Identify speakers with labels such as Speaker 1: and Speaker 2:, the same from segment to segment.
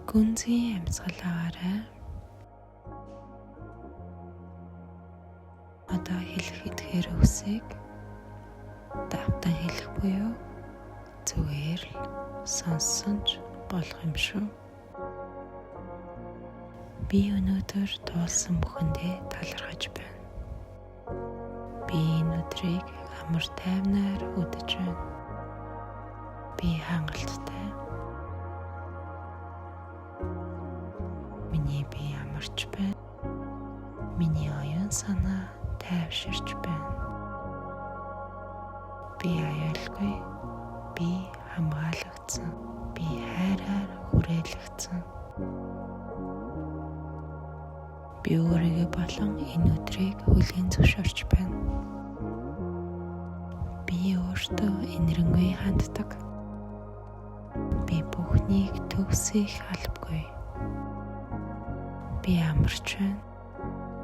Speaker 1: Гүнзгий амьсгалаагаарай. Одоо хэлэх эдгээр үгсийг давтан хэлэх буюу зүгээр л сонссон ч болох юм шүү. Би өнөөдөр дуулсан бүхэндээ талархаж байна. Би энэ өдрийг амар тайвнаар үдэж байна. Би хангалттай. Миний бие амарч байна. Миний оюун санаа тайвширч байна. Би аюулгүй. Би хамгаалагдсан. Би хайраар хүрээлэгдсэн. Би өөрийгөө болон энэ өдрийг хүлээн зөвшөөрч байна. Би өөртөө энэрэнгүй ханддаг. Би бүхнийг төгсөх албагүй. Би амарч байна.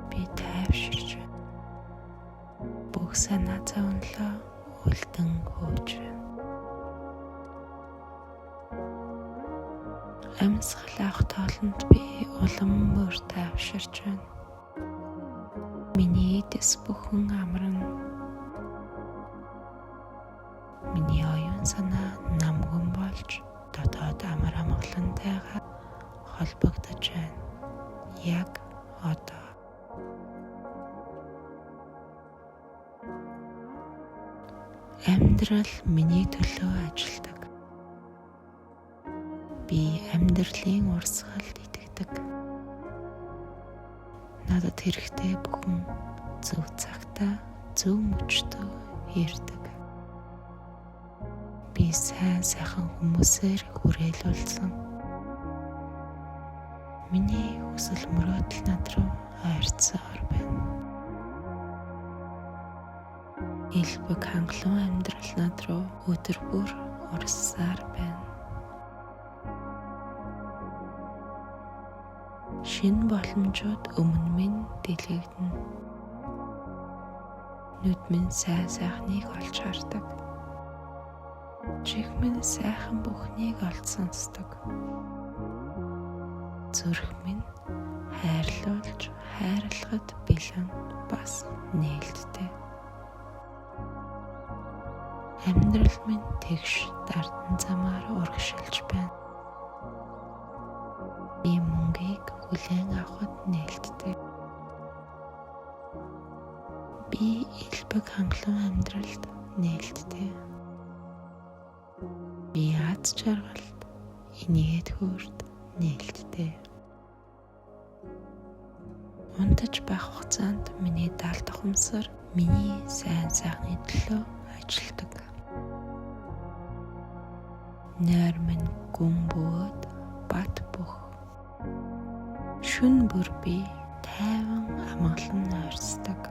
Speaker 1: Би тайвширч байна. Бүх санаа зовлоо үлдэн хөөж байна. Амьсгал авах тоолонд би улам мөр тайвширч байна. Миний эдэс бүхэн амарна. Миний оюун санаа намган болж дотоод амар амгалантайгаа холбогдож байна. Яг одоо. Амьдрал миний төлөө ажилладаг. Би амьдралын урсгалд итгэдэг. Надад хэрэгтэй бүхэн зөв цагтаа зөв мөчтөө ирдэг. Би сайхан хүмүүсээр хүрээлүүлсэн. Миний хүсэл мөрөөдөл над руу ойрцоор байна. Илбэг хангалуун амьдрал над руу өдөр бүр урссаар байна. Шинэ боломжууд өмнө минь дэлгэгдэнэ. Нүд минь сайхныг олж хардаг. Чих минь сайхан бүхнийг олж сонсдог. Зүрх минь хайрлуулж хайрлахад бэлэн бас нээлттэй. Амьдрал минь тэгш дардан замаар урагшилж байна. Би мөнгийг хүлээн авахд нээлттэй. Би илбэг хангалуун амьдралд нээлттэй. Би аз жаргалд инээд хөөрт нээлттэй. Унтаж байх хугацаанд миний даалт ухамсар миний сайн сайхны төлөө ажилладаг. Нойр минь гүн бөөд бат бөх. Шүн бүр би тайван амгалан ойрцдог.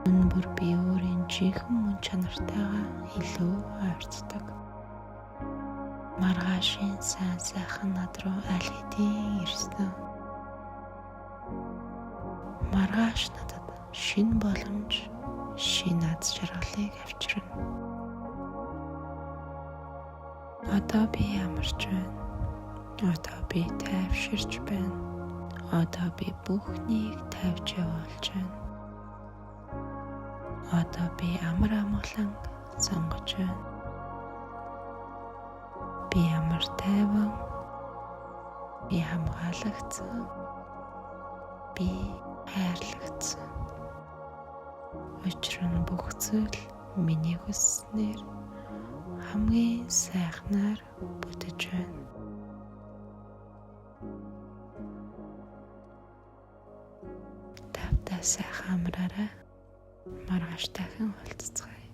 Speaker 1: Шүн бүр би өөрийн жинхэнэ мөн чанартайгаа илүү ойрцдог. Маргаашийн сайн сайхан над руу аль хэдийн ирсэн. Маргааш надад шинэ боломж, шинэ аз жаргалыг авчирна. Одоо би амарч байна. Одоо би тайвширч байна. Одоо би бүхнийг тавьж явуулж байна. Одоо би амар амгалан сонгож байна. Би амар тайван. Би хамгаалагдсан. Би хайрлагдсан. Учир нь бүх зүйл миний хүсснээр хамгийн сайхнаар бүтэж байна. Тавтаа сайхан амраарай. Маргааш дахин уулзцгаая.